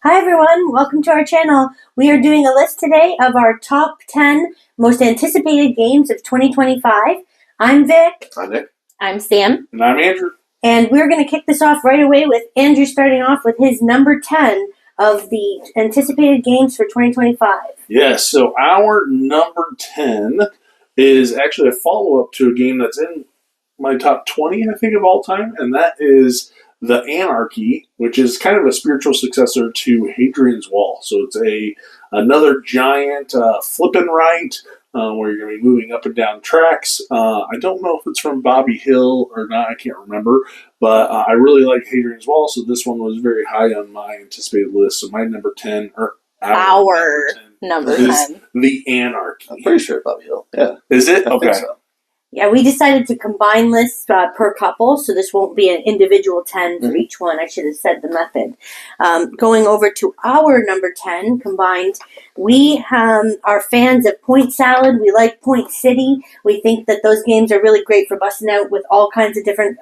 Hi everyone, welcome to our channel. We are doing a list today of our top 10 most anticipated games of 2025. I'm Vic. I'm Nick. I'm Sam. And I'm Andrew. And we're going to kick this off right away with Andrew starting off with his number 10 of the anticipated games for 2025. Yes, so our number 10 is actually a follow-up to a game that's in my top 20, I think, of all time, and that is The Anarchy, which is kind of a spiritual successor to Hadrian's Wall. So it's another giant flip and right, where you're going to be moving up and down tracks. I don't know if it's from Bobby Hill or not, I can't remember, but I really like Hadrian's Wall, so this one was very high on my anticipated list. So my number 10, or our number 10 is The Anarchy. I'm pretty sure Bobby Hill. Yeah. Is it? I Okay. think so. Yeah, we decided to combine lists per couple, so this won't be an individual 10 for each one. I should have said the method. Going over to our number 10 combined, we are fans of Point Salad. We like Point City. We think that those games are really great for busting out with all kinds of different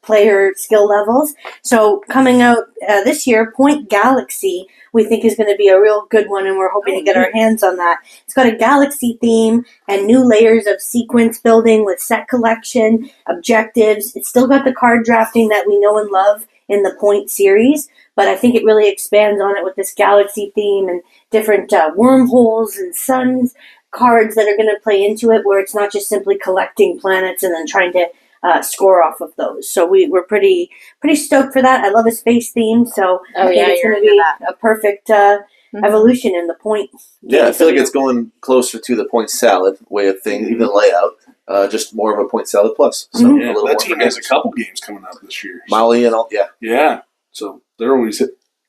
player skill levels. So coming out this year, Point Galaxy, we think is going to be a real good one, and we're hoping to get our hands on that. It's got a galaxy theme and new layers of sequence building with set collection, objectives. It's still got the card drafting that we know and love in the Point series, but I think it really expands on it with this galaxy theme and different wormholes and suns cards that are going to play into it, where it's not just simply collecting planets and then trying to score off of those. So we're pretty stoked for that. I love a space theme, so I think it's going to be a perfect evolution in the Point. Yeah, I feel like it's going closer to the Point Salad way of thing, even the layout. Just more of a Point Salad plus. So Yeah, that team has a couple games coming out this year. Molly and all, yeah. Yeah, so they're always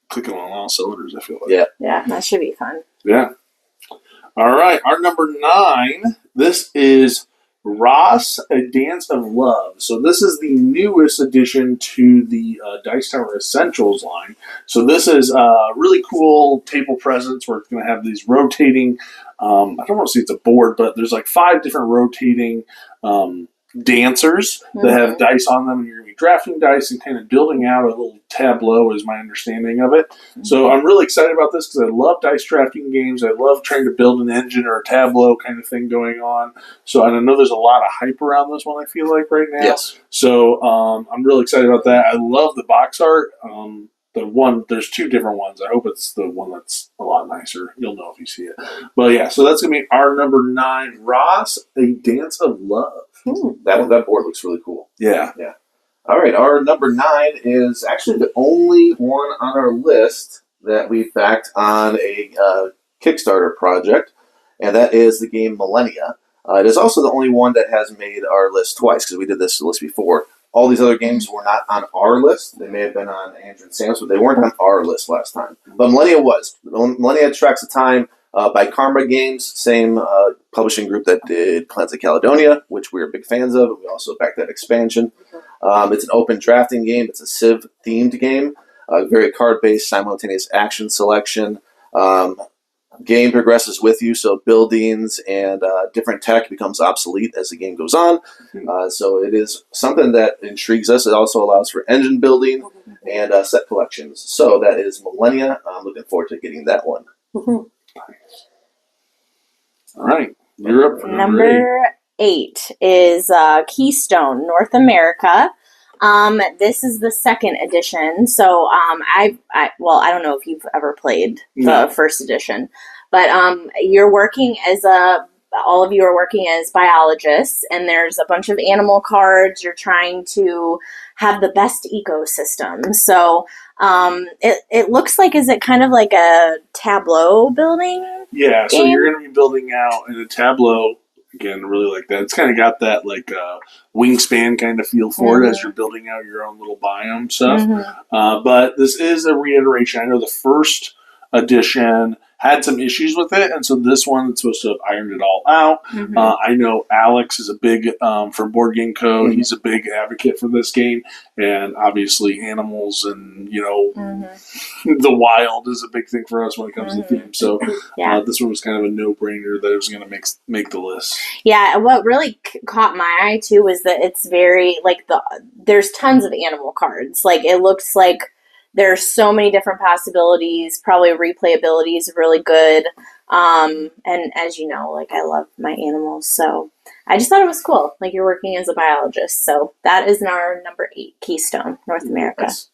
clicking on all cylinders, I feel like. Yeah, that should be fun. Yeah. All right, our number 9, this is Ross, A Dance of Love. So this is the newest addition to the Dice Tower Essentials line. So this is a really cool table presence where it's going to have these rotating, I don't want to say it's a board, but there's like 5 different rotating dancers that have dice on them, and you're going to be drafting dice and kind of building out a little tableau is my understanding of it. So I'm really excited about this because I love dice drafting games. I love trying to build an engine or a tableau kind of thing going on. So I know there's a lot of hype around this one, I feel like, right now. Yes. So I'm really excited about that. I love the box art. There's 2 different ones. I hope it's the one that's a lot nicer. You'll know if you see it. But yeah, so that's going to be our number 9, Ross, A Dance of Love. That board looks really cool. Yeah. All right, our number 9 is actually the only one on our list that we backed on a Kickstarter project, and that is the game Millennia. It is also the only one that has made our list twice, because we did this list before. All these other games were not on our list. They may have been on Andrew and Sam's, but they weren't on our list last time. But Millennia was. Millennia Tracks of Time by Karma Games, same publishing group that did Clans of Caledonia, which we are big fans of. We also backed that expansion. It's an open drafting game. It's a Civ-themed game. Very card-based, simultaneous action selection. Game progresses with you, so buildings and different tech becomes obsolete as the game goes on. So it is something that intrigues us. It also allows for engine building and set collections. So that is Millennia. I'm looking forward to getting that one. All right, you're up for Number 8 is Keystone North America. This is the second edition. So I don't know if you've ever played the first edition, but all of you are working as biologists, and there's a bunch of animal cards. You're trying to have the best ecosystem. So it looks like, is it kind of like a tableau building? Yeah, so game? you're going to be building out in a tableau. Again, really like that. It's kind of got that like wingspan kind of feel for it as you're building out your own little biome stuff. But this is a reiteration. I know the first edition had some issues with it, and so this one is supposed to have ironed it all out. I know Alex is a big, from Board Game Code, he's a big advocate for this game, and obviously animals and, the wild is a big thing for us when it comes to themes. So this one was kind of a no-brainer that it was going to make the list. Yeah, what really caught my eye, too, was that it's very, like, there's tons of animal cards. Like, it looks like There's so many different possibilities. Probably replayability is really good. And as you know, like I love my animals, so I just thought it was cool. Like you're working as a biologist, so that is our number 8 Keystone, North America. That's-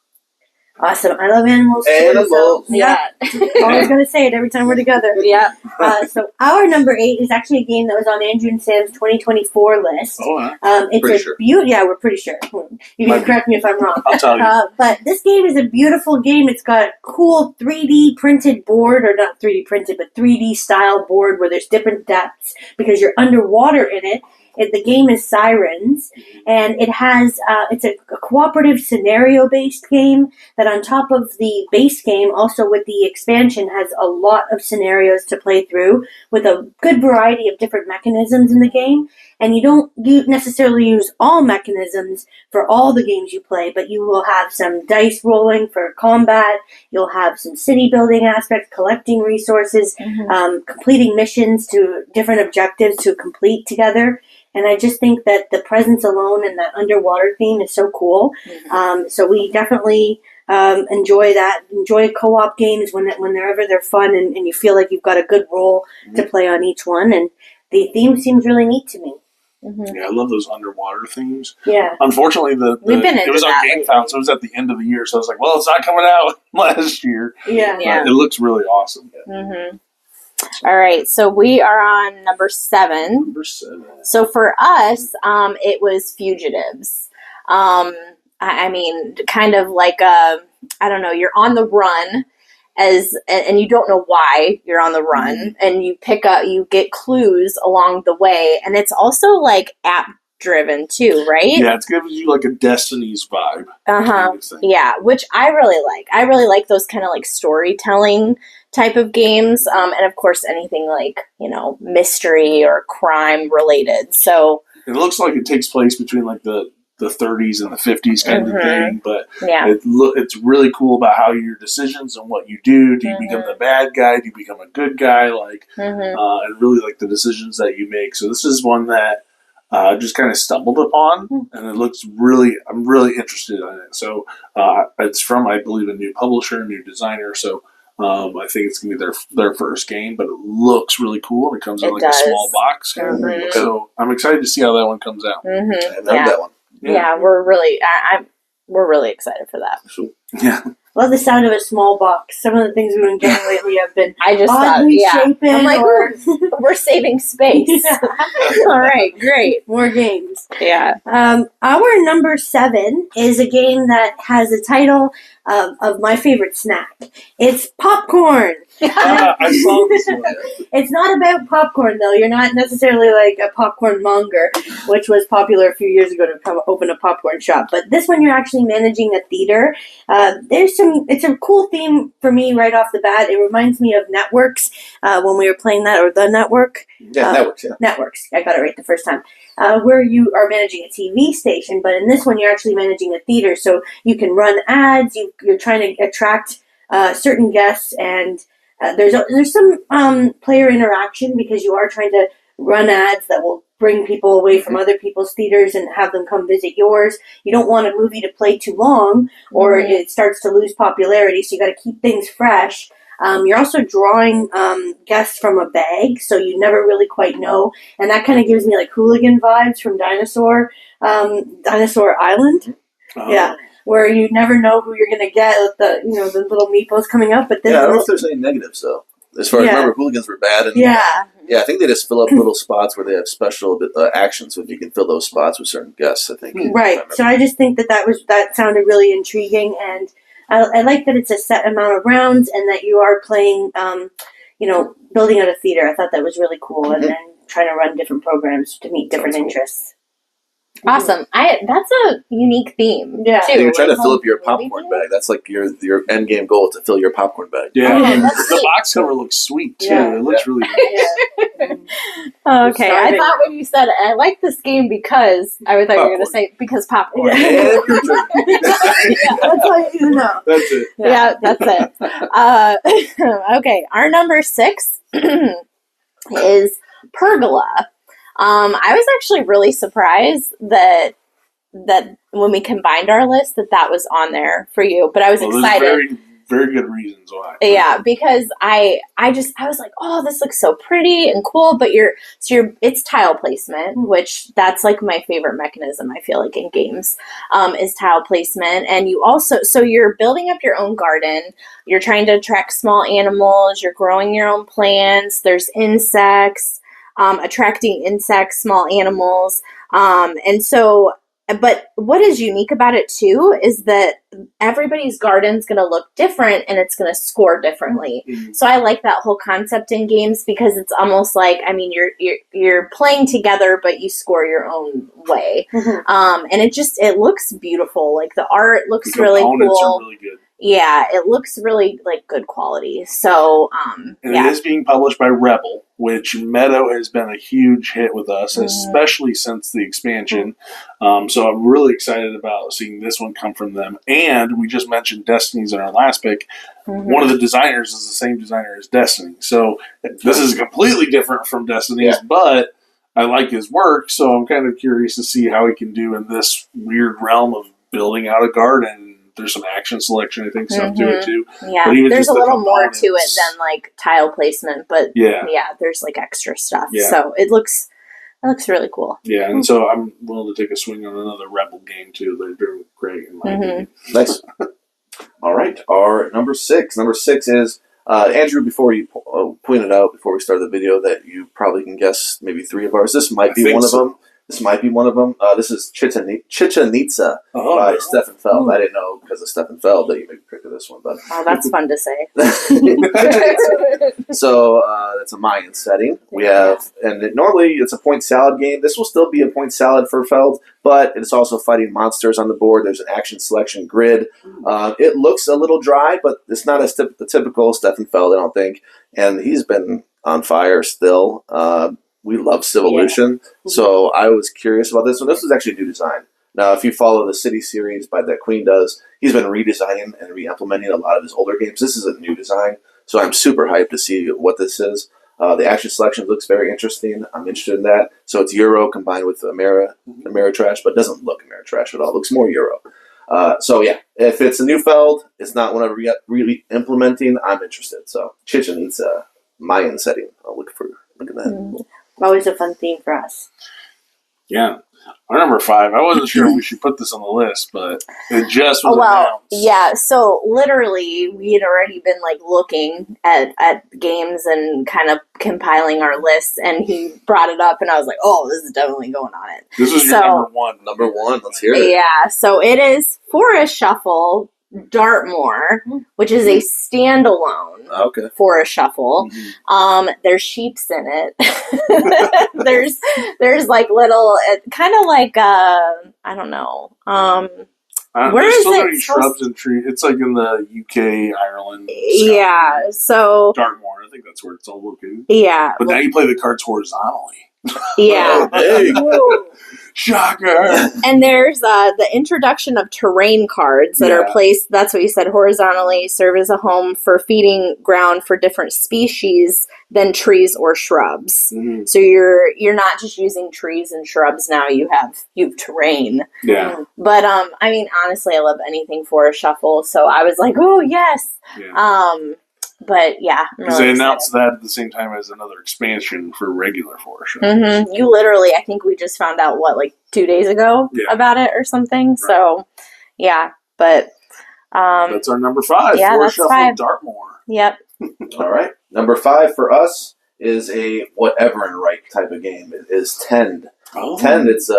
Awesome. I love animals. Too, Animals. so, yeah. Always going to say it every time we're together. Yeah. So our number 8 is actually a game that was on Andrew and Sam's 2024 list. Oh, yeah. It's Pretty a sure. Yeah, we're pretty sure. You Might can be. correct me if I'm wrong. I'll tell you. But this game is a beautiful game. It's got cool 3D printed board, or not 3D printed, but 3D style board where there's different depths because you're underwater in it. The game is Sirens, and it has it's a cooperative scenario-based game that on top of the base game, also with the expansion, has a lot of scenarios to play through with a good variety of different mechanisms in the game. And you don't necessarily use all mechanisms for all the games you play, but you will have some dice rolling for combat, you'll have some city building aspects, collecting resources, completing missions to different objectives to complete together. And I just think that the presence alone and that underwater theme is so cool. So we definitely enjoy that. Enjoy co-op games whenever they're fun and you feel like you've got a good role to play on each one. And the theme seems really neat to me. Yeah, I love those underwater themes. Yeah. Unfortunately, We've been it into was on that Game lately. Found, so it was at the end of the year. So I was like, well, it's not coming out last year. Yeah. Yeah. But it looks really awesome. All right, so we are on number 7. Number 7. So for us, it was Fugitives. I mean, kind of like I don't know, you're on the run and you don't know why you're on the run, and you get clues along the way, and it's also like app driven too, right? Yeah, it's giving you like a Destiny's vibe. kind of thing. Yeah, which I really like. I really like those kind of like storytelling type of games, and of course anything like mystery or crime related. So It looks like it takes place between like the 30s and the 50s kind of thing, but yeah, it's really cool about how your decisions and what you do. Do you become the bad guy? Do you become a good guy? And really like the decisions that you make. So this is one that just kind of stumbled upon, and I'm really interested in it. So it's from, I believe, a new publisher, a new designer. So I think it's gonna be their first game, but it looks really cool, and it comes in It a does. small box. Mhm. So I'm excited to see how that one comes out. I haven't Yeah. heard that one. Yeah, we're really we're really excited for that. Yeah. Love the sound of a small box. Some of the things we've been getting lately have been I just thought, oddly yeah, shapen I'm like, or we're saving space. Yeah. All right, great. more games. Yeah. Our number 7 is a game that has a title of my favorite snack. It's popcorn. I saw this one. It's not about popcorn, though. You're not necessarily like a popcorn monger, which was popular a few years ago to come open a popcorn shop. But this one, you're actually managing a theater. It's a cool theme for me right off the bat. It reminds me of Networks when we were playing that, or The Network. Yeah, Networks, yeah. Networks. I got it right the first time. Where you are managing a TV station, but in this one, you're actually managing a theater. So you can run ads. You're trying to attract certain guests, and there's some player interaction because you are trying to run ads that will bring people away from other people's theaters and have them come visit yours. You don't want a movie to play too long, or it starts to lose popularity. So you got to keep things fresh. You're also drawing guests from a bag, so you never really quite know, and that kind of gives me like hooligan vibes from Dinosaur Island. Yeah, where you never know who you're gonna get with the little meepos coming up. But I don't know if there's any negatives, though. As far as Yeah. remember, hooligans were bad. And, yeah, I think they just fill up little spots where they have special actions, so if you can fill those spots with certain guests, I think. right. So I just think that sounded really intriguing, and I like that it's a set amount of rounds and that you are playing, building out a theater. I thought that was really cool, and then trying to run different programs to meet different Sounds cool. interests. Awesome. That's a unique theme. Yeah. too. You're trying to Like, fill up your movie popcorn theme? bag. That's like your end game goal, to fill your popcorn bag. Yeah, Oh, that's the neat. box cover looks sweet too. Yeah. It looks really good. Oh, okay, I Starving. thought when you said I like this game because I thought you were going to Popcorn. say because popcorn. Yeah. And your drink. That's all you know. That's it. Yeah, that's it. Okay, our number 6 is Pergola. I was actually really surprised that that when we combined our list that was on there for you. But I was There's excited. very, very good reasons why. Yeah, because I was like, oh, this looks so pretty and cool, but it's tile placement, which that's like my favorite mechanism, I feel like, in games, is tile placement. And you also, so you're building up your own garden, you're trying to attract small animals, you're growing your own plants, there's insects, attracting insects, small animals, and so. But what is unique about it too is that everybody's garden's going to look different and it's going to score differently. Mm-hmm. So I like that whole concept in games because it's almost like, I mean, you're playing together, but you score your own way. Mm-hmm. And it looks beautiful. Like the art looks The really components cool. are really good. Yeah, it looks really like good quality. So, And yeah. it is being published by Rebel, which Meadow has been a huge hit with us, especially since the expansion. So I'm really excited about seeing this one come from them. And we just mentioned Destiny's in our last pick. One of the designers is the same designer as Destiny. So this is completely different from Destiny's, but I like his work, so I'm kind of curious to see how he can do in this weird realm of building out a garden. There's some action selection, I think, stuff to it too. Yeah, But even there's just a the little more to it components. than like tile placement, but Yeah. there's like extra stuff. Yeah. So it looks really cool. Yeah, and so I'm willing to take a swing on another Rebel game too. They're doing great in my opinion. Nice. All right, our number six. Number six is Andrew. Before you pointed out before we started the video that you probably can guess maybe three of ours. This might be one of them. This might be one of them. This is Chichen Itza by Stefan Feld. I didn't know because of Stefan Feld that you maybe picked this one, but Oh, that's fun to say. so that's a Mayan setting. We have, and normally it's a point salad game. This will still be a point salad for Feld, but it's also fighting monsters on the board. There's an action selection grid. It looks a little dry, but it's not as the typical Stefan Feld, I don't think. And he's been on fire still. We love Civolution, so I was curious about this one. This was actually a new design. Now, if you follow the City series by that Queen does, he's been redesigning and re-implementing a lot of his older games. This is a new design, so I'm super hyped to see what this is. The action selection looks very interesting. I'm interested in that. So it's Euro combined with Ameritrash, but it doesn't look Ameritrash at all. It looks more Euro. So yeah, if it's a new Feld, it's not one I'm really implementing, I'm interested. So Chichen Itza, Mayan setting. I'll look at that. Always a fun theme for us. Yeah. Our number 5, I wasn't sure if we should put this on the list, but it just was announced. Yeah, so literally we had already been like looking at games and kind of compiling our lists, and he brought it up and I was like, oh, this is definitely going on it. This is your number 1. Number 1, let's hear it. Yeah, so it is Forest Shuffle Dartmoor, which is a standalone Forest Shuffle. There's sheeps in it. there's like little, kind of like I don't know. Where is so it? many shrubs and trees. It's like in the UK, Ireland. Yeah, so Dartmoor. I think that's where it's all located. Yeah, but now you play the cards horizontally. Yeah. Shocker. And there's the introduction of terrain cards that are placed, that's what you said, horizontally, serve as a home for feeding ground for different species than trees or shrubs. So you're not just using trees and shrubs now, you have terrain. Yeah. But I mean, honestly, I love anything Forest Shuffle, so I was like, oh yes. But yeah, because they announced that at the same time as another expansion for regular Forest Shuffle. You literally, I think we just found out like 2 days ago about it or something. Right. So yeah, but that's our number 5. Yeah, Forest that's Shuffle 5. Dartmoor. Yep. All right, number 5 for us is a whatever and right type of game. It is Tend. Tend. It's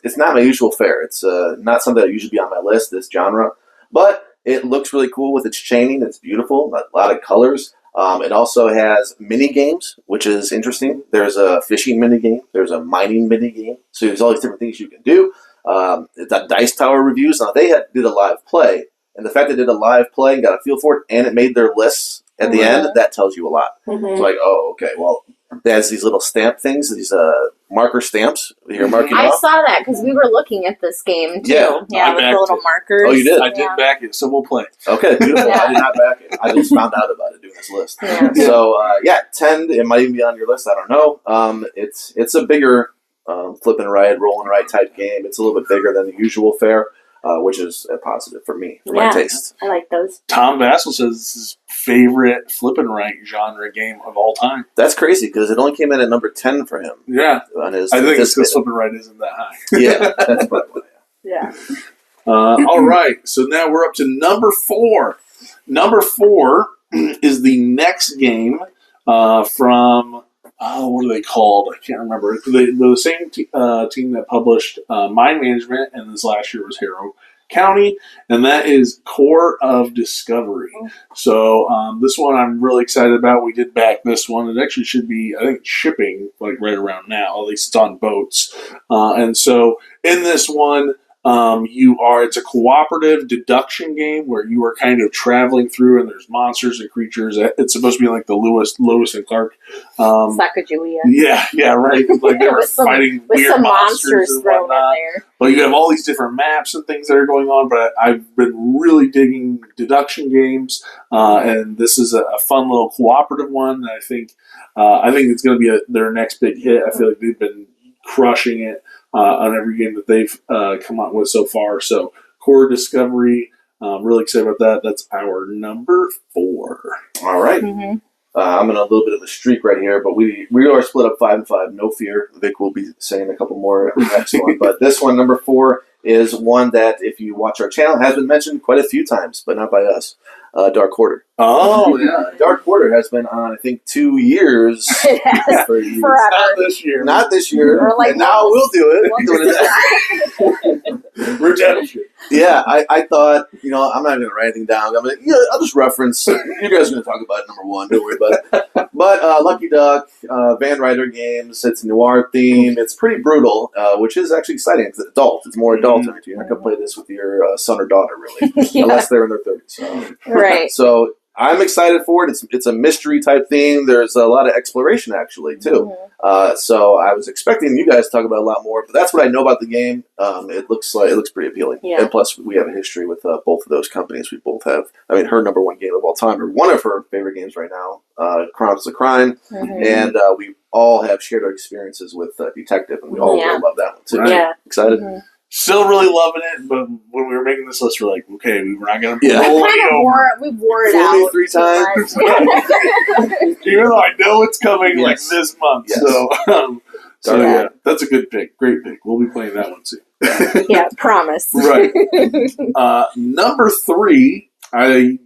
it's not my usual fare. It's not something that usually be on my list. This genre, but it looks really cool with its chaining. It's beautiful. A lot of colors. It also has mini games, which is interesting. There's a fishing mini game. There's a mining mini game. So there's all these different things you can do. It's got Dice Tower reviews. Now they did a live play, and the fact they did a live play and got a feel for it, and it made their lists at the end, that tells you a lot. It's like, oh, okay, well, it has these little stamp things, these marker stamps. You're marking I off. saw that because we were looking at this game too. Yeah, with the little markers. Oh, you did? I did back it, so we'll play. Okay, beautiful. I did not back it. I just found out about it doing this list. So, Tend, it might even be on your list. I don't know. It's a bigger flip and right, roll and right type game. It's a little bit bigger than the usual fare, which is a positive for me, for my taste. I like those. Tom Vassell says it's his favorite flip and right genre game of all time. That's crazy because it only came in at number 10 for him. Yeah. On his I think it's because anticipated. flip and right isn't that high. Yeah, that's probably why. Yeah. All right. So now we're up to number 4. Number 4 is the next game from, what are they called? I can't remember. They're the same team that published Mind Management, and this last year was Harrow County, and that is Core of Discovery. So this one I'm really excited about. We did back this one. It actually should be, I think, shipping like right around now. At least it's on boats. And so in this one, it's a cooperative deduction game where you are kind of traveling through and there's monsters and creatures. It's supposed to be like the Lewis and Clark. Sacagawea. Yeah, right. Like they were fighting with weird some monsters and thrown in whatnot. there. But you have all these different maps and things that are going on. But I've been really digging deduction games, and this is a fun little cooperative one. And I think it's going to be their next big hit. I feel like they've been crushing it on every game that they've come out with so far. So Core Discovery, really excited about that. That's our number 4. All right. Mm-hmm. I'm in a little bit of a streak right here, but we are split up 5-5. No fear. Vic will be saying a couple more next one. But this one, number 4, is one that, if you watch our channel, has been mentioned quite a few times, but not by us. Dark Quarter. Oh, yeah. Dark Quarter has been on, I think, 2 years. It has For years. forever. Not this year. Not this year. Or like and now we'll do it. We'll Doing it. Redemption. Yeah, I thought, I'm not going to write anything down. I'll just reference. You guys are going to talk about it, number 1. Don't worry about it. But Lucky Duck, Van Ryder games, it's a noir theme. It's pretty brutal, which is actually exciting. It's adult. It's more adult. You're not going to play this with your son or daughter, really. Yeah. Unless they're in their 30s. Right. So I'm excited for it. It's a mystery type thing. There's a lot of exploration, actually, too. So I was expecting you guys to talk about a lot more, but that's what I know about the game. It looks pretty appealing. Yeah. And plus, we have a history with both of those companies. We both have, her number 1 game of all time, or one of her favorite games right now, Chronicles of Crime. Mhm. And we all have shared our experiences with Detective, and we all really love that one, too. Right. Yeah. Excited? Mhm. Still really loving it, but when we were making this list, we're like, okay, we're not going to Yeah. roll Kind it of over. we wore it Fool me out 3 too times. much. Even though I know it's coming like Yes. this month. Yes. So yeah, that's a good pick. Great pick. We'll be playing that one soon. Yeah, promise. Right. Number 3, I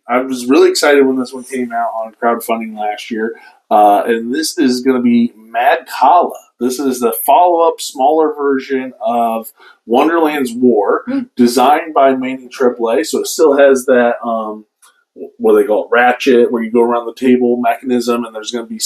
was really excited when this one came out on crowdfunding last year. And this is going to be Mad Kala. This is the follow-up, smaller version of Wonderland's War, designed by Manny Triplet. So it still has that, what do they call it, ratchet, where you go around the table mechanism, and there's going to be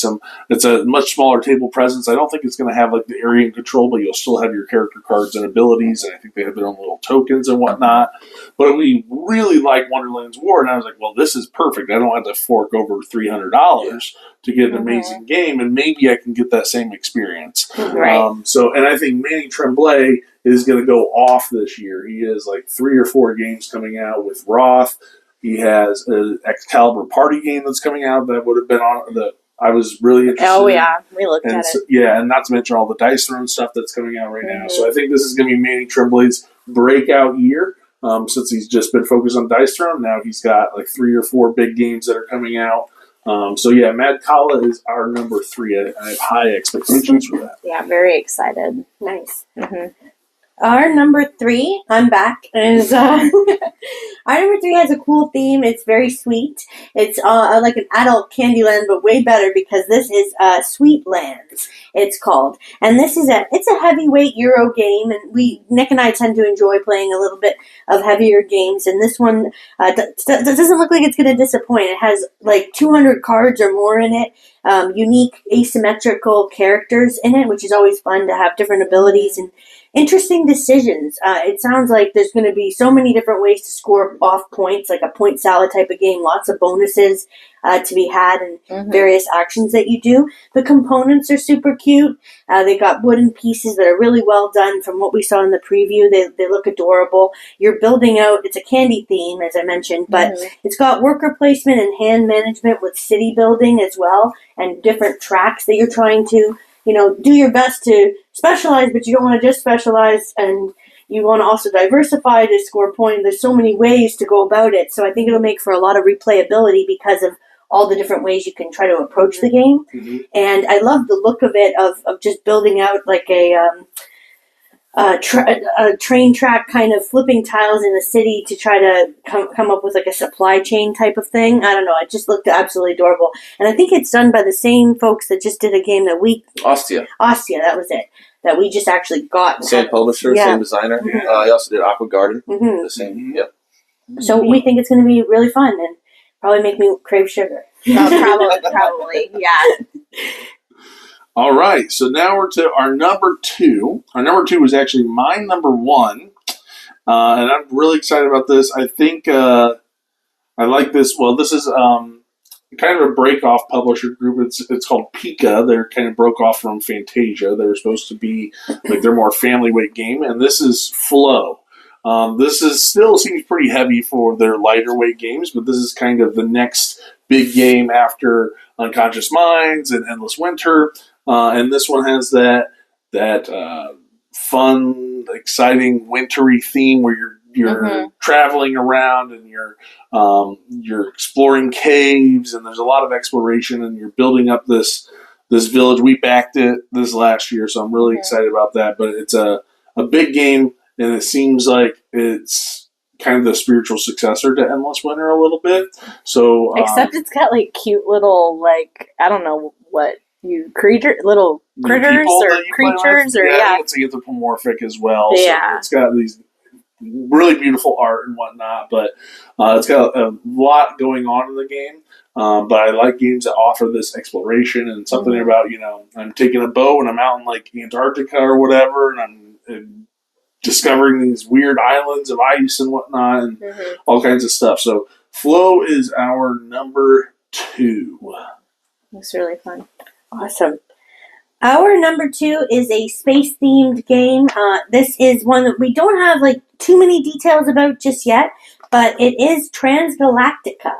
it's a much smaller table presence. I don't think it's going to have like the area and control, but you'll still have your character cards and abilities, and I think they have their own little tokens and whatnot. But we really like Wonderland's War, and I was like, well, this is perfect. I don't have to fork over $300 to get an amazing game, and maybe I can get that same experience. Right. And I think Manny Tremblay is going to go off this year. He has like 3 or 4 games coming out with Roth. He has an Excalibur party game that's coming out that would have been on the. I was really interested. Oh yeah, we looked And at so, it. yeah, and not to mention all the Dice Throne stuff that's coming out right now. So I think this is going to be Manny Tremblay's breakout year. Since he's just been focused on Dice Throne, now he's got like 3 or 4 big games that are coming out. So yeah, Mad Kala is our number 3. I have high expectations for that. Yeah, very excited. Nice. Mm-hmm. Our number 3, I'm back, is our number 3 has a cool theme. It's very sweet. It's like an adult Candyland, but way better because this is Sweet Lands. It's called, and this is it's a heavyweight Euro game, and Nick and I tend to enjoy playing a little bit of heavier games. And this one doesn't look like it's going to disappoint. It has like 200 cards or more in it. Unique asymmetrical characters in it, which is always fun to have different abilities and interesting decisions. It sounds like there's going to be so many different ways to score off points, like a point salad type of game, lots of bonuses to be had and various actions that you do. The components are super cute. They got wooden pieces that are really well done from what we saw in the preview. They look adorable. You're building out, it's a candy theme, as I mentioned, but it's got worker placement and hand management with city building as well, and different tracks that you're trying to do your best to specialize, but you don't want to just specialize, and you want to also diversify to score points. There's so many ways to go about it. So I think it'll make for a lot of replayability because of all the different ways you can try to approach the game. Mm-hmm. And I love the look of it, of just building out like a train track, kind of flipping tiles in the city to try to come up with like a supply chain type of thing. I don't know. It just looked absolutely adorable. And I think it's done by the same folks that just did a game that Ostia, that was it. That we just actually got. same publisher, Yeah. same designer. Mhm. He also did Aqua Garden. Mhm. The same. Mhm. Yep. So we think it's going to be really fun and probably make me crave sugar. Probably, yeah. All right, so now we're to our number 2. Our number 2 is actually my number 1, and I'm really excited about this. I think I like this. Well, this is kind of a break-off publisher group. It's called Pika. They're kind of broke off from Fantasia. They're supposed to be like their more family weight game, and this is Flow. This is still seems pretty heavy for their lighter weight games, but this is kind of the next big game after Unconscious Minds and Endless Winter. And this one has that fun, exciting, wintry theme where you're traveling around and you're exploring caves, and there's a lot of exploration, and you're building up this village. We backed it this last year, so I'm really excited about that. But it's a big game, and it seems like it's kind of the spiritual successor to Endless Winter a little bit. So Except it's got like cute little, like, I don't know what little critters people or that you play with. creatures or yeah, it's anthropomorphic as well. Yeah. So it's got these really beautiful art and whatnot, but it's got a lot going on in the game. But I like games that offer this exploration and something about, I'm taking a bow and I'm out in like Antarctica or whatever, and I'm discovering these weird islands of ice and whatnot, and all kinds of stuff. So Flow is our number 2. It's really fun. Awesome. Our number 2 is a space-themed game. This is one that we don't have like too many details about just yet, but it is Transgalactica.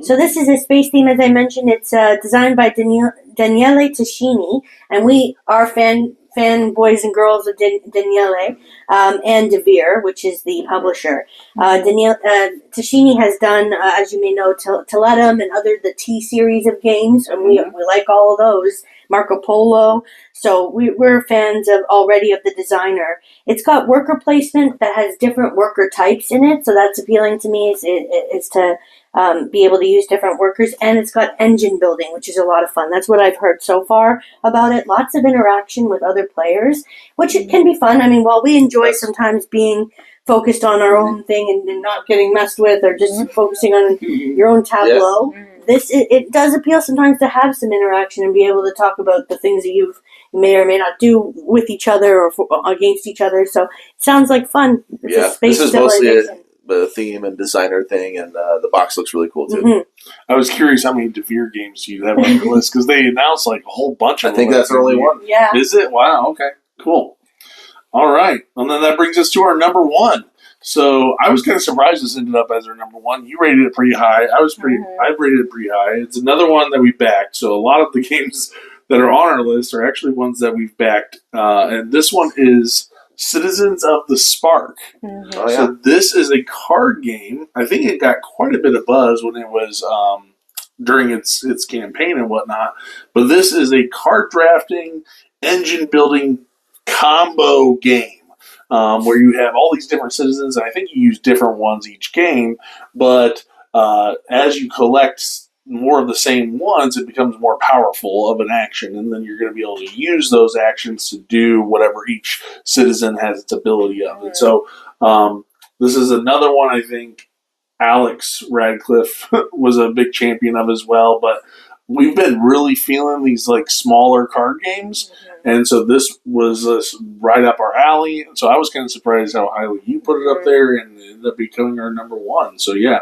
So this is a space theme, as I mentioned. It's designed by Daniele Tascini, and we are fanboys and girls of Daniele and Devere, which is the publisher. Tascini has done, as you may know, Teletum and the T series of games, and we like all of those. Marco Polo. So we're fans already of the designer. It's got worker placement that has different worker types in it, so that's appealing to me. Is to be able to use different workers, and it's got engine building, which is a lot of fun. That's what I've heard so far about it. Lots of interaction with other players, which it can be fun. I mean, while we enjoy sometimes being focused on our own thing and not getting messed with, or just focusing on your own tableau, it does appeal sometimes to have some interaction and be able to talk about the things that you may or may not do with each other or against each other. So it sounds like fun. It's this is mostly a theme and designer thing, and the box looks really cool too. I was curious how many Devere games you have on your list, because they announced like a whole bunch of them. I think that's the only one. Yeah. Is it? Wow, okay. Cool. All right. And then that brings us to our number 1. So I was kind of surprised this ended up as our number 1. You rated it pretty high. I rated it pretty high. It's another one that we backed. So a lot of the games that are on our list are actually ones that we've backed. And this one is Citizens of the Spark. Oh, yeah. So this is a card game. I think it got quite a bit of buzz when it was during its campaign and whatnot. But this is a card drafting, engine building combo game. Where you have all these different citizens, and I think you use different ones each game, but as you collect more of the same ones, it becomes more powerful of an action, and then you're going to be able to use those actions to do whatever each citizen has its ability of. And so this is another one I think Alex Radcliffe was a big champion of as well, but we've been really feeling these like smaller card games. And so this was right up our alley. And so I was kind of surprised how highly you put it up there, and it ended up becoming our number 1. So yeah,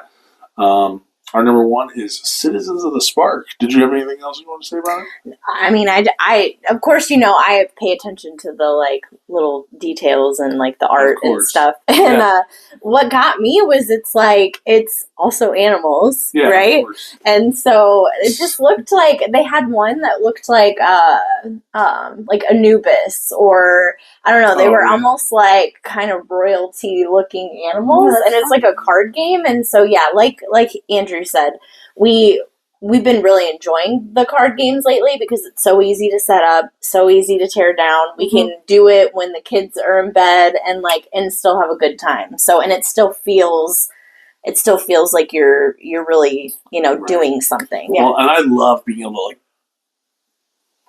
Our number 1 is Citizens of the Spark. Did you have anything else you want to say about it? I mean, I of course, I pay attention to the like little details and like the art and course. stuff. And what got me was it's also animals, Yeah, right? of course. And so it just looked like they had one that looked like Anubis, or I don't know. They Oh, were yeah. almost like kind of royalty looking animals, Oh, and it's like a card game. And so yeah, like Andrew said, we've been really enjoying the card games lately because it's so easy to set up, so easy to tear down. We can do it when the kids are in bed and still have a good time. So and it still feels like you're really, Right. doing something. Well, and I love being able to like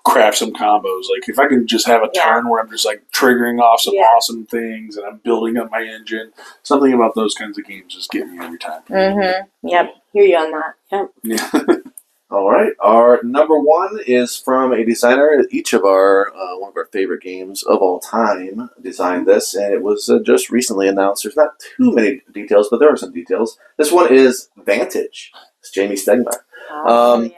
craft some combos. Like if I can just have a turn where I'm just like triggering off some awesome things and I'm building up my engine. Something about those kinds of games just get me every time. Mm-hmm. Yep. Hear you on that. Yep. Yeah. All right, our number 1 is from a designer. Each of our one of our favorite games of all time designed this, and it was just recently announced. There's not too many details, but there are some details. This one is Vantage. It's Jamie Stegmaier. Oh,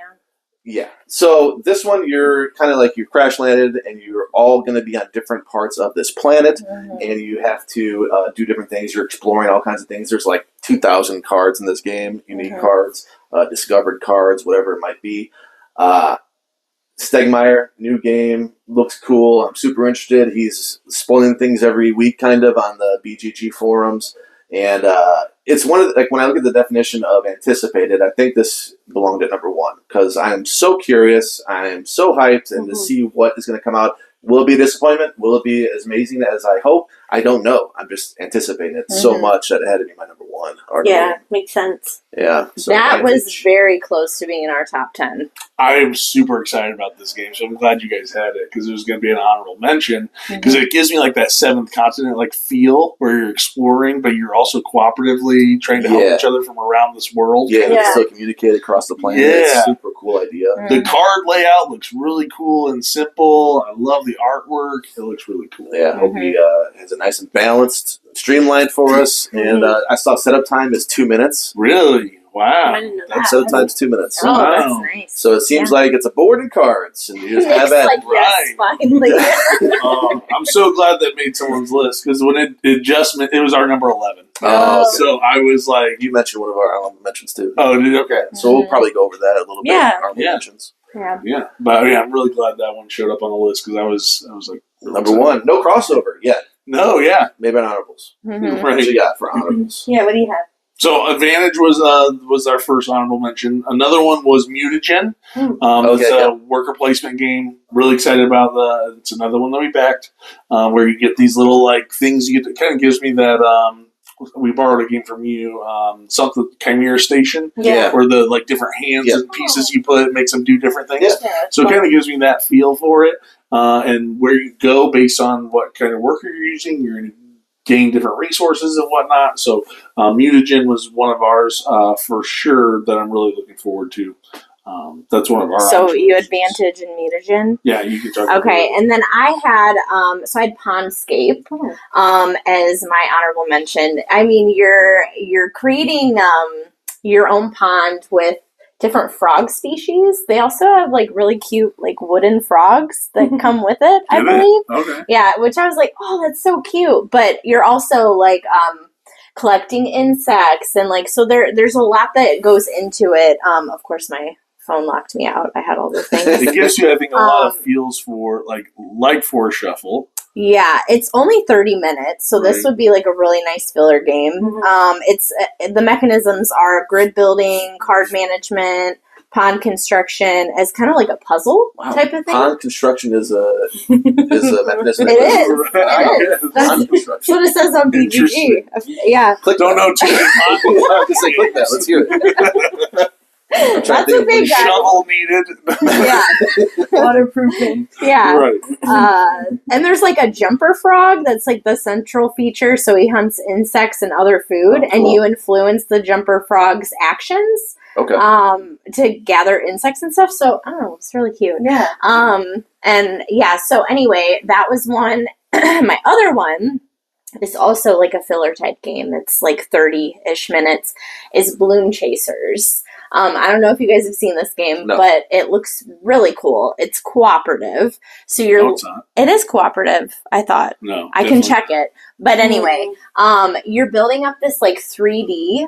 Yeah. So this one, you're kind of like you crash landed, and you're all going to be on different parts of this planet, and you have to do different things. You're exploring all kinds of things. There's like 2,000 cards in this game, unique cards, discovered cards, whatever it might be. Stegmaier, new game, looks cool. I'm super interested. He's spoiling things every week, kind of on the BGG forums, and it's one of the, like when I look at the definition of anticipated, I think this belonged at number 1 because I am so curious. I am so hyped, and to see what is going to come out. Will it be a disappointment? Will it be as amazing as I hope? I don't know. I'm just anticipating it so much that it had to be my number 1. Yeah, makes sense. Yeah. So that was Vantage. very close to being in our top 10. I am super excited about this game, so I'm glad you guys had it because there's going to be an honorable mention because it gives me like that Seventh Continent like feel where you're exploring, but you're also cooperatively trying to help each other from around this world. Yeah, you can still communicate across the planet. It's a super cool idea. The card layout looks really cool and simple. I love the artwork. It looks really cool. Yeah, I hope he has it nice and balanced, streamlined for us. And I saw setup time is 2 minutes. Really? Wow. I didn't know That's that. setup time's 2 minutes. Oh, Wow. that's nice. So it seems like it's a board and cards, and you just have It's at like, yes, finally. I'm so glad that made someone's list because when it was our number 11. Oh, okay. So I was like, You mentioned one of our honorable mentions too. oh, dude, okay. So we'll probably go over that a little bit. Yeah. Honorable mentions. Yeah. Yeah, but yeah, I'm really glad that one showed up on the list because I was like really Number excited. 1, no crossover yet. No, yeah, Maybe on honorables. Mhm. What right. you got for honorables? Yeah, what do you have? So Advantage was our first honorable mention. Another one was Mutagen. It's Okay, a worker placement game. Really excited about that. It's another one that we backed, where you get these little like things. You get. It kind of gives me that. We borrowed a game from you, something Chimera Station, Yeah. where the like different hands Yeah. and pieces you put makes them do different things. Yeah. Yeah, So it kind of gives me that feel for it, and where you go based on what kind of worker you're using. You're going to gain different resources and whatnot. So Mutagen was one of ours for sure that I'm really looking forward to. That's one of our. So you options. Advantage and Mutagen. Yeah, you can talk. Okay, about and then I had I had Pondscape as my honorable mention. I mean, you're creating your own pond with different frog species. They also have like really cute like wooden frogs that come with it, I Did it? believe. Okay. Yeah, which I was like, oh, that's so cute. But you're also like collecting insects and like so there's a lot that goes into it. Of course, my phone locked me out. I had all the things. It gives you, I think, a lot of feels for like for Shuffle. Yeah, it's only 30 minutes, so this Right. would be like a really nice filler game. It's the mechanisms are grid building, card management, pond construction as kind of like a puzzle type of thing. Pond construction is a mechanism. It is. Wow. It is. Pond That's construction. what it says on BGG. Interesting. Yeah, Click Don't know too many I was gonna say, click that. Let's hear it. that's to what think they of got. Shovel needed. Yeah, Waterproofing. yeah. Right. And there's like a jumper frog that's like the central feature. So he hunts insects and other food, Oh, and cool. you influence the jumper frog's actions Okay. to gather insects and stuff. So I don't know, it's really cute. Yeah. And yeah, so anyway, that was one. My other one is also like a filler type game. It's like 30-ish minutes. Is Balloon Chasers. I don't know if you guys have seen this game, No. but it looks really cool. It's cooperative. So No, it's not. it is cooperative, I thought. No. I can definitely check it. But anyway, you're building up this like 3D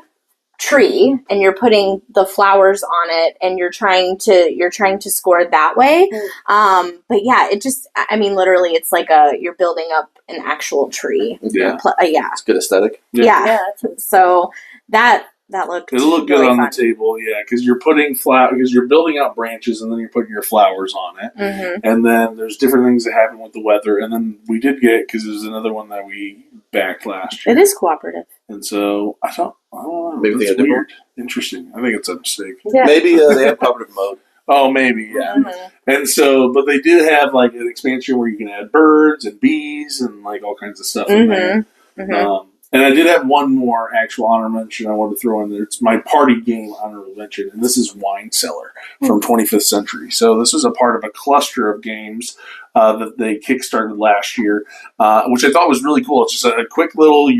tree and you're putting the flowers on it and you're trying to score that way. But yeah, it just, I mean, literally it's like you're building up an actual tree. Yeah. Yeah. It's good aesthetic. Yeah. So that looked It'll look good really on fun. the table, yeah, because you're because you're building out branches and then you're putting your flowers on it, and then there's different things that happen with the weather. And then we did get because there's another one that we backed last year, It is cooperative. and so I don't know, Maybe they that's had weird, interesting. I think it's a mistake. Yeah. Maybe they have cooperative mode. Oh, maybe, yeah. Mhm. And so, but they did have like an expansion where you can add birds and bees and like all kinds of stuff in there. Mhm. And I did have one more actual honor mention I wanted to throw in there. It's my party game honorable mention, and this is Wine Cellar from 25th Century. So this was a part of a cluster of games that they kickstarted last year, which I thought was really cool. It's just a quick little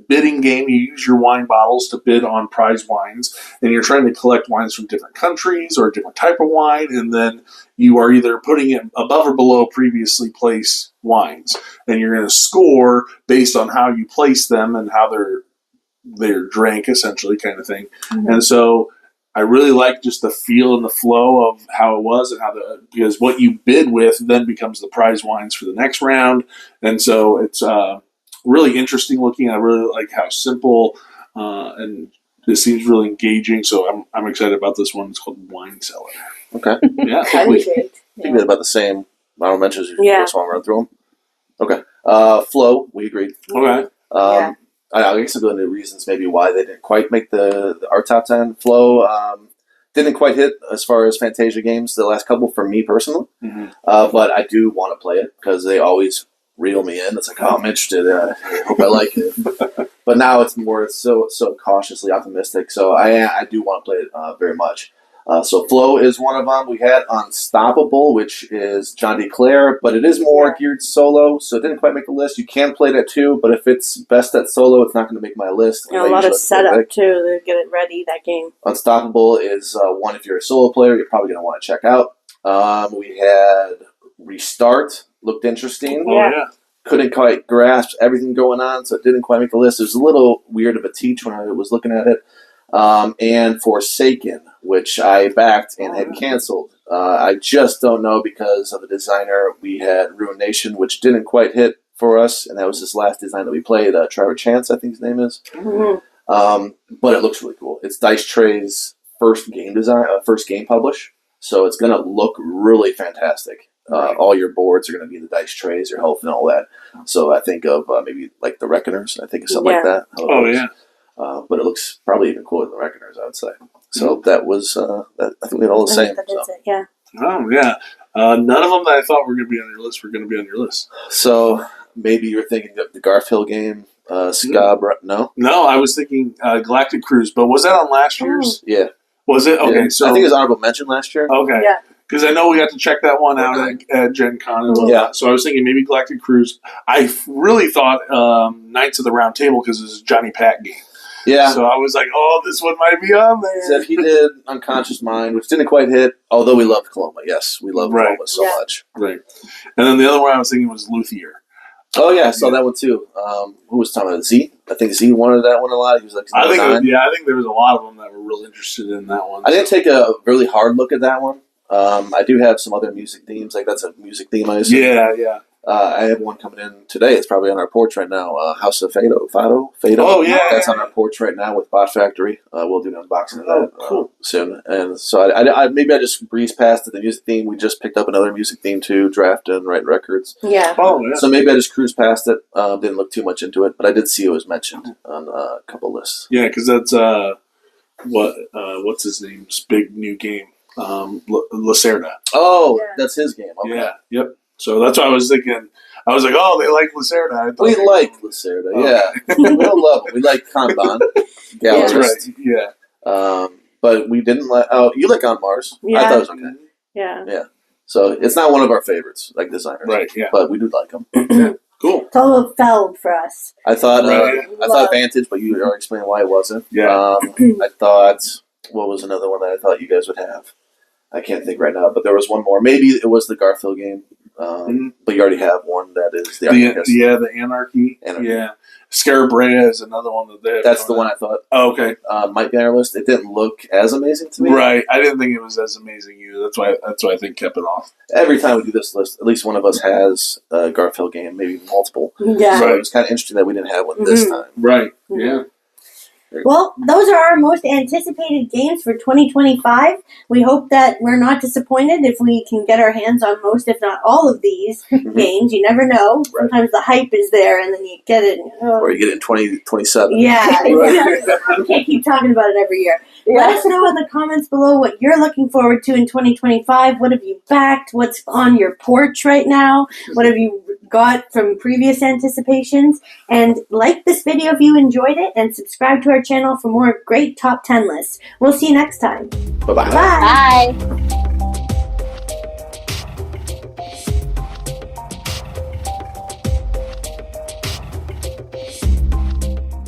bidding game. You use your wine bottles to bid on prize wines, and you're trying to collect wines from different countries or a different type of wine, and then you are either putting it above or below previously placed wines, and you're going to score based on how you place them and how they're drank, essentially, kind of thing. And so I really like just the feel and the flow of how it was, and because what you bid with then becomes the prize wines for the next round, and so it's really interesting looking. I really like how simple and it seems really engaging. So I'm excited about this one. It's called Wine Cellar. Okay. Yeah. I think we had about the same honorable mentions as you. Yeah. Just want to run through them. Okay. Flow, we agreed. Okay. I guess I'll go into reasons maybe why they didn't quite make our top 10. Flow didn't quite hit as far as Fantasia games, the last couple for me personally. Mhm. But I do want to play it because they always reel me in. It's like, oh, I'm interested. I hope I like it. But now it's so cautiously optimistic. So I do want to play it very much. So Flow is one of them. We had Unstoppable, which is John D. Clare, but it is more geared solo, so it didn't quite make the list. You can play that too, but if it's best at solo, it's not going to make my list. A lot of setup too to get it ready, that game. Unstoppable is one if you're a solo player, you're probably going to want to check out. We had Restart, looked interesting. Oh, yeah. Couldn't quite grasp everything going on, so it didn't quite make the list. It was a little weird of a teach when I was looking at it. And Forsaken, which I backed and had canceled. I just don't know because of the designer. We had Ruin Nation, which didn't quite hit for us, and that was his last design that we played. Trevor Chance, I think his name is. But it looks really cool. It's Dice Tray's first game publish, so it's going to look really fantastic. All your boards are going to be the dice trays, your health, and all that. So I think of maybe like the Reckoners. I think of something like that. Oh, yeah. But it looks probably even cooler than the Reckoners, I would say. So that was, that, I think we had all the same. That is it, yeah. Oh, yeah. None of them that I thought were going to be on your list were going to be on your list. So maybe you're thinking of the Garfield game, no? No, I was thinking Galactic Cruise, but was that on last year's? Yeah. Was it? Okay, Yeah. so I think it was honorable mention last year. okay. Yeah. Because I know we got to check that one out at Gen Con. And Yeah. So I was thinking maybe Galactic Cruise. I really thought Knights of the Round Table because it's a Johnny Pack game. Yeah. So I was like, oh, this one might be on there. So he did Unconscious Mind, which didn't quite hit, although we loved Coloma. Yes, we loved Right. Coloma so Yeah. much. Right. And then the other one I was thinking was Luthier. Oh, yeah, I saw that one too. Who was talking about Z? I think Z wanted that one a lot. He was like, I think, nine. I think there was a lot of them that were real interested in that one. I didn't take a really hard look at that one. I do have some other music themes. Like, that's a music theme, I assume. Yeah. I have one coming in today. It's probably on our porch right now. House of Fado. Oh, yeah. That's on our porch right now with Bot Factory. We'll do an unboxing of that cool. soon. And so I maybe I just breezed past the music theme. We just picked up another music theme too, Draft and Write Records. Yeah. Oh, yeah. So maybe I just cruised past it. Didn't look too much into it, but I did see it was mentioned on a couple lists. Yeah, because that's what's his name's big new game, Lacerda. Oh, Yeah. that's his game. Okay. Yeah, yep. So that's why I was thinking. I was like, oh, they like Lacerda. I thought We they- like Lacerda, yeah. We don't love him. We like Kanban, That's Gallerist. right. Yeah. But we didn't like. Oh, you like On Mars? I Yeah. thought it was okay. Yeah. So it's not one of our favorites, like designer. Right. Yeah. But we do like them. Cool. It's all Feld for us. I thought Right. I thought Vantage, but you already explained why it wasn't. Yeah. I thought, what was another one that I thought you guys would have? I can't think right now, but there was one more. Maybe it was the Garfield game, but you already have one that is the Anarchist. The Anarchy. Anarchy. Yeah. Scarabrea is another one that they have. That's the one I thought Oh, okay. might be on our list. It didn't look as amazing to me. Right. I didn't think it was as amazing either. That's why I think kept it off. Every time we do this list, at least one of us has a Garfield game, maybe multiple. Yeah. So it was kind of interesting that we didn't have one this time. Right. Mhm. Yeah. Well, those are our most anticipated games for 2025. We hope that we're not disappointed if we can get our hands on most, if not all of these games. You never know. Right. Sometimes the hype is there and then you get it. And, Or you get it in 2027. yeah. Right. You can't keep talking about it every year. Let us know in the comments below what you're looking forward to in 2025. What have you backed? What's on your porch right now? What have you got from previous anticipations? And like this video if you enjoyed it, and subscribe to our channel for more great top 10 lists. We'll see you next time. Bye-bye. Bye. Bye.